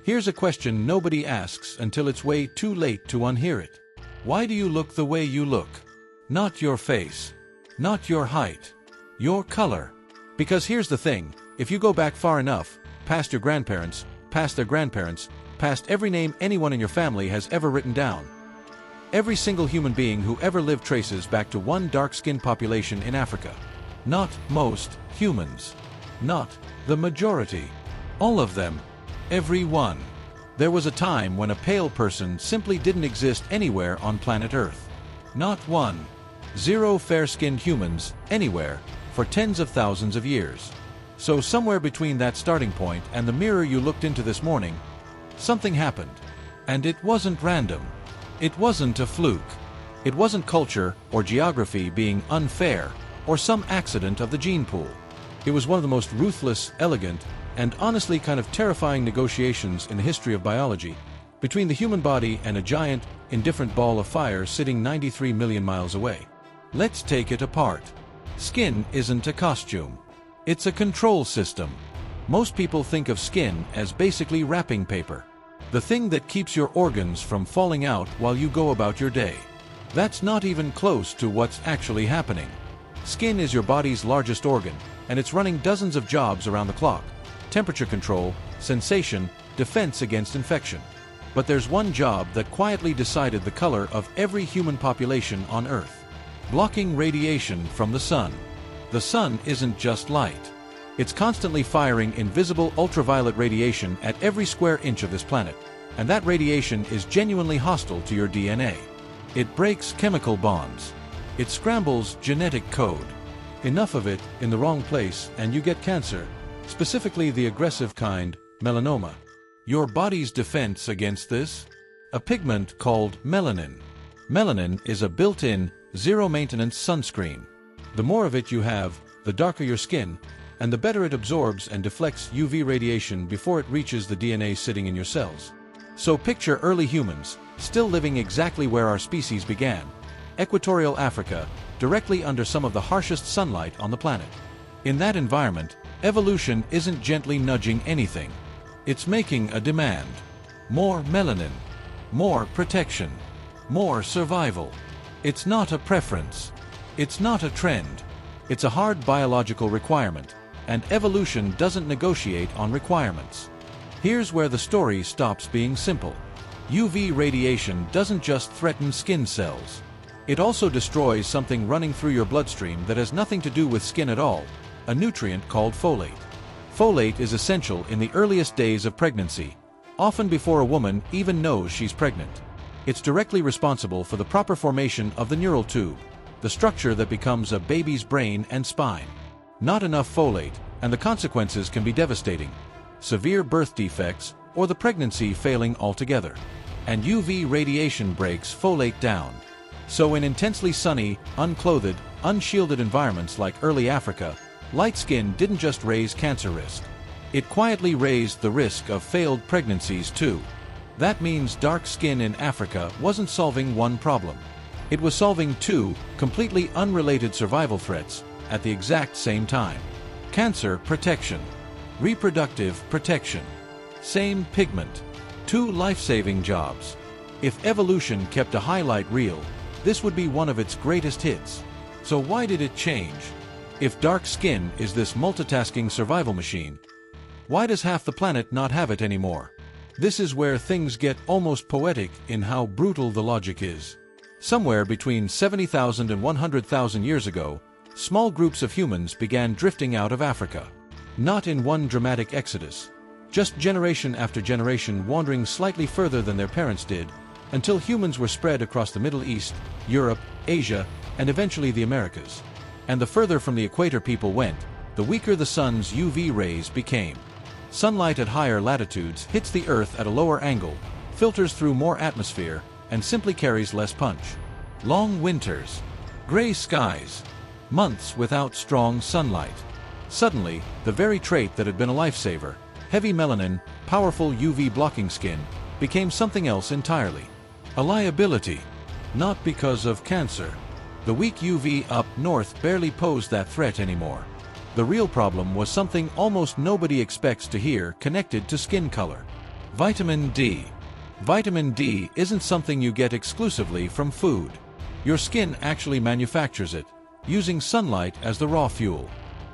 Here's a question nobody asks until it's way too late to unhear it. Why do you look the way you look? Not your face. Not your height. Your color. Because here's the thing, if you go back far enough, past your grandparents, past their grandparents, past every name anyone in your family has ever written down, every single human being who ever lived traces back to one dark-skinned population in Africa. Not most humans. Not the majority. All of them. Every one. There was a time when a pale person simply didn't exist anywhere on planet Earth. Not one. Zero fair-skinned humans, anywhere, for tens of thousands of years. So somewhere between that starting point and the mirror you looked into this morning, something happened. And it wasn't random. It wasn't a fluke. It wasn't culture or geography being unfair or some accident of the gene pool. It was one of the most ruthless, elegant, and honestly kind of terrifying negotiations in the history of biology between the human body and a giant, indifferent ball of fire sitting 93 million miles away. Let's take it apart. Skin isn't a costume. It's a control system. Most people think of skin as basically wrapping paper. The thing that keeps your organs from falling out while you go about your day. That's not even close to what's actually happening. Skin is your body's largest organ, and it's running dozens of jobs around the clock. Temperature control, sensation, defense against infection. But there's one job that quietly decided the color of every human population on Earth. Blocking radiation from the sun. The sun isn't just light. It's constantly firing invisible ultraviolet radiation at every square inch of this planet, and that radiation is genuinely hostile to your DNA. It breaks chemical bonds. It scrambles genetic code. Enough of it in the wrong place and you get cancer, specifically the aggressive kind, melanoma. Your body's defense against this? A pigment called melanin. Melanin is a built-in, zero-maintenance sunscreen. The more of it you have, the darker your skin, and the better it absorbs and deflects UV radiation before it reaches the DNA sitting in your cells. So picture early humans, still living exactly where our species began, equatorial Africa, directly under some of the harshest sunlight on the planet. In that environment, evolution isn't gently nudging anything. It's making a demand. More melanin. More protection. More survival. It's not a preference. It's not a trend. It's a hard biological requirement, and evolution doesn't negotiate on requirements. Here's where the story stops being simple. UV radiation doesn't just threaten skin cells. It also destroys something running through your bloodstream that has nothing to do with skin at all, a nutrient called folate. Folate is essential in the earliest days of pregnancy, often before a woman even knows she's pregnant. It's directly responsible for the proper formation of the neural tube, the structure that becomes a baby's brain and spine. Not enough folate, and the consequences can be devastating. Severe birth defects, or the pregnancy failing altogether. And UV radiation breaks folate down. So in intensely sunny, unclothed, unshielded environments like early Africa, light skin didn't just raise cancer risk. It quietly raised the risk of failed pregnancies too. That means dark skin in Africa wasn't solving one problem. It was solving two completely unrelated survival threats at the exact same time. Cancer protection. Reproductive protection. Same pigment. Two life-saving jobs. If evolution kept a highlight reel, this would be one of its greatest hits. So why did it change? If dark skin is this multitasking survival machine, why does half the planet not have it anymore? This is where things get almost poetic in how brutal the logic is. Somewhere between 70,000 and 100,000 years ago, small groups of humans began drifting out of Africa. Not in one dramatic exodus, just generation after generation wandering slightly further than their parents did, until humans were spread across the Middle East, Europe, Asia, and eventually the Americas. And the further from the equator people went, the weaker the sun's UV rays became. Sunlight at higher latitudes hits the Earth at a lower angle, filters through more atmosphere, and simply carries less punch. Long winters. Gray skies. Months without strong sunlight. Suddenly, the very trait that had been a lifesaver, heavy melanin, powerful UV blocking skin, became something else entirely. A liability. Not because of cancer. The weak UV up north barely posed that threat anymore. The real problem was something almost nobody expects to hear connected to skin color. Vitamin D. Vitamin D isn't something you get exclusively from food. Your skin actually manufactures it, using sunlight as the raw fuel.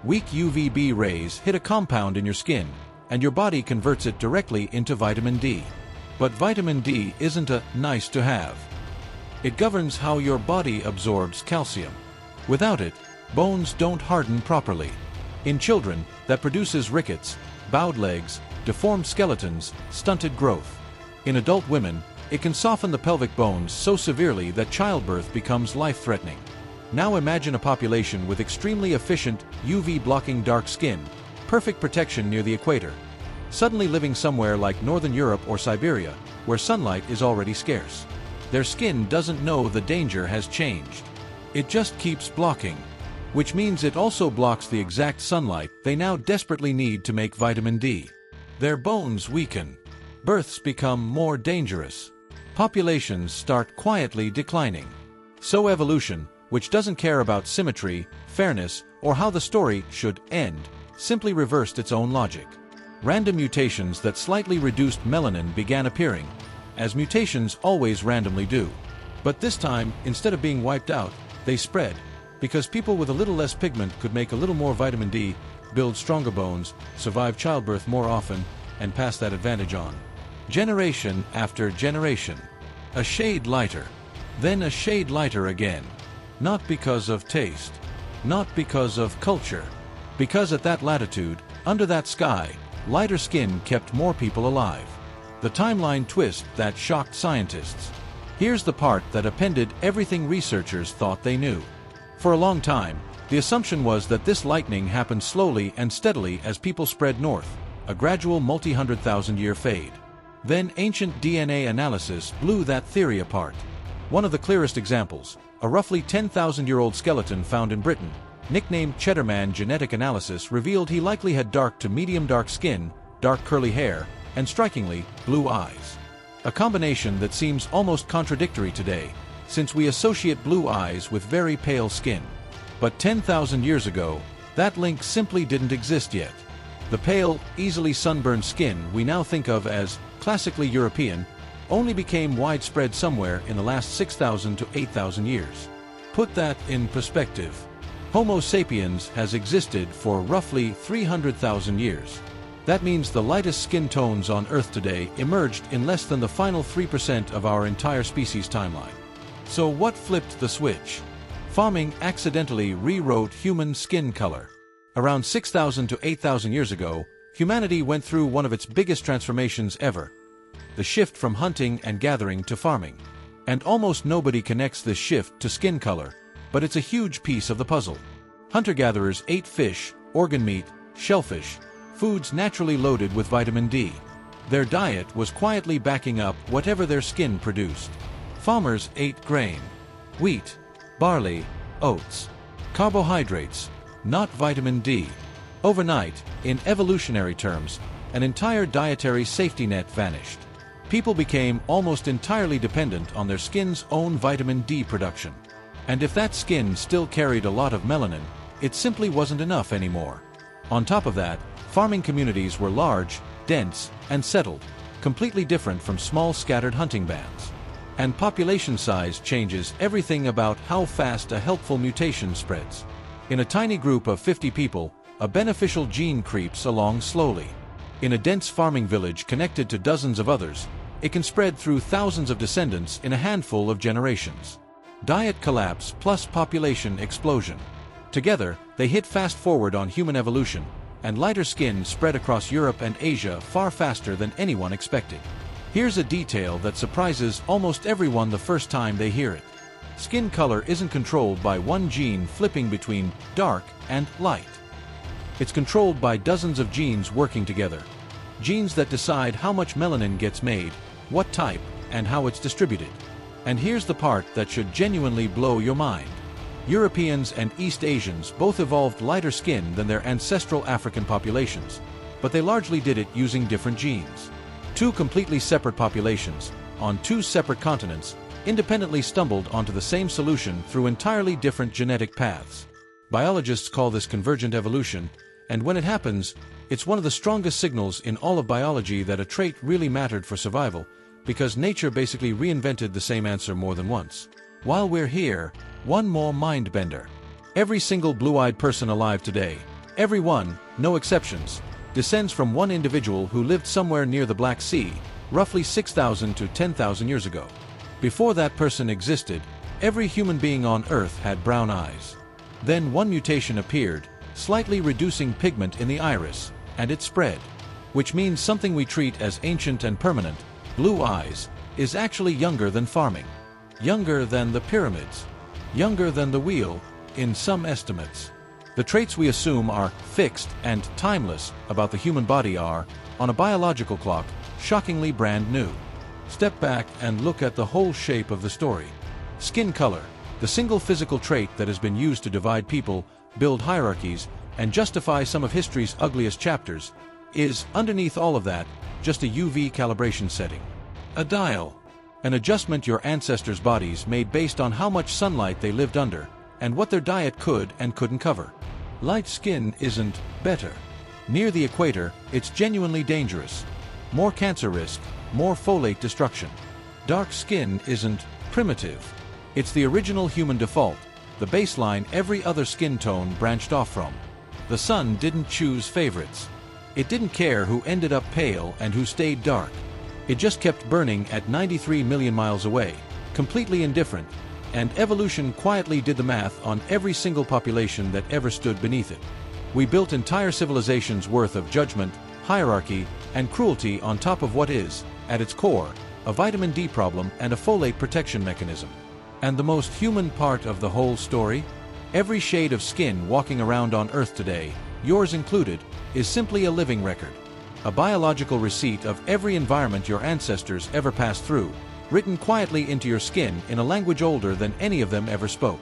Weak UVB rays hit a compound in your skin, and your body converts it directly into vitamin D. But vitamin D isn't a nice to have. It governs how your body absorbs calcium. Without it, bones don't harden properly. In children, that produces rickets, bowed legs, deformed skeletons, stunted growth. In adult women, it can soften the pelvic bones so severely that childbirth becomes life-threatening. Now imagine a population with extremely efficient, UV-blocking dark skin, perfect protection near the equator, suddenly living somewhere like Northern Europe or Siberia, where sunlight is already scarce. Their skin doesn't know the danger has changed. It just keeps blocking, which means it also blocks the exact sunlight they now desperately need to make vitamin D. Their bones weaken. Births become more dangerous. Populations start quietly declining. So evolution, which doesn't care about symmetry, fairness, or how the story should end, simply reversed its own logic. Random mutations that slightly reduced melanin began appearing, as mutations always randomly do. But this time, instead of being wiped out, they spread, because people with a little less pigment could make a little more vitamin D, build stronger bones, survive childbirth more often, and pass that advantage on. Generation after generation. A shade lighter. Then a shade lighter again. Not because of taste. Not because of culture. Because at that latitude, under that sky, lighter skin kept more people alive. The timeline twist that shocked scientists. Here's the part that appended everything researchers thought they knew. For a long time, the assumption was that this lightening happened slowly and steadily as people spread north, a gradual multi-100,000-year fade. Then ancient DNA analysis blew that theory apart. One of the clearest examples, a roughly 10,000-year-old skeleton found in Britain, nicknamed Cheddarman. Genetic analysis revealed he likely had dark to medium dark skin, dark curly hair, and strikingly, blue eyes. A combination that seems almost contradictory today, since we associate blue eyes with very pale skin. But 10,000 years ago, that link simply didn't exist yet. The pale, easily sunburned skin we now think of as classically European only became widespread somewhere in the last 6,000 to 8,000 years. Put that in perspective. Homo sapiens has existed for roughly 300,000 years. That means the lightest skin tones on Earth today emerged in less than the final 3% of our entire species timeline. So what flipped the switch? Farming accidentally rewrote human skin color. Around 6,000 to 8,000 years ago, humanity went through one of its biggest transformations ever. The shift from hunting and gathering to farming. And almost nobody connects this shift to skin color, but it's a huge piece of the puzzle. Hunter-gatherers ate fish, organ meat, shellfish, foods naturally loaded with vitamin D. Their diet was quietly backing up whatever their skin produced. Farmers ate grain, wheat, barley, oats, carbohydrates, not vitamin D. Overnight, in evolutionary terms, an entire dietary safety net vanished. People became almost entirely dependent on their skin's own vitamin D production. And if that skin still carried a lot of melanin, it simply wasn't enough anymore. On top of that, farming communities were large, dense, and settled, completely different from small scattered hunting bands. And population size changes everything about how fast a helpful mutation spreads. In a tiny group of 50 people, a beneficial gene creeps along slowly. In a dense farming village connected to dozens of others, it can spread through thousands of descendants in a handful of generations. Diet collapse plus population explosion. Together, they hit fast forward on human evolution, and lighter skin spread across Europe and Asia far faster than anyone expected. Here's a detail that surprises almost everyone the first time they hear it. Skin color isn't controlled by one gene flipping between dark and light. It's controlled by dozens of genes working together. Genes that decide how much melanin gets made, what type, and how it's distributed. And here's the part that should genuinely blow your mind. Europeans and East Asians both evolved lighter skin than their ancestral African populations, but they largely did it using different genes. Two completely separate populations, on two separate continents, independently stumbled onto the same solution through entirely different genetic paths. Biologists call this convergent evolution, and when it happens, It's one of the strongest signals in all of biology that a trait really mattered for survival, because nature basically reinvented the same answer more than once. While we're here, one more mind bender. Every single blue-eyed person alive today, every one, no exceptions, descends from one individual who lived somewhere near the Black Sea, roughly 6,000 to 10,000 years ago. Before that person existed, every human being on Earth had brown eyes. Then one mutation appeared, slightly reducing pigment in the iris, and it spread. Which means something we treat as ancient and permanent, blue eyes, is actually younger than farming. Younger than the pyramids. Younger than the wheel, in some estimates. The traits we assume are fixed and timeless about the human body are, on a biological clock, shockingly brand new. Step back and look at the whole shape of the story. Skin color, the single physical trait that has been used to divide people, build hierarchies, and justify some of history's ugliest chapters, is, underneath all of that, just a UV calibration setting. A dial. An adjustment your ancestors' bodies made based on how much sunlight they lived under, and what their diet could and couldn't cover. Light skin isn't better. Near the equator, it's genuinely dangerous. More cancer risk, more folate destruction. Dark skin isn't primitive. It's the original human default, the baseline every other skin tone branched off from. The sun didn't choose favorites. It didn't care who ended up pale and who stayed dark. It just kept burning at 93 million miles away, completely indifferent, and evolution quietly did the math on every single population that ever stood beneath it. We built entire civilizations worth of judgment, hierarchy, and cruelty on top of what is, at its core, a vitamin D problem and a folate protection mechanism. And the most human part of the whole story? Every shade of skin walking around on Earth today, yours included, is simply a living record. A biological receipt of every environment your ancestors ever passed through, written quietly into your skin in a language older than any of them ever spoke.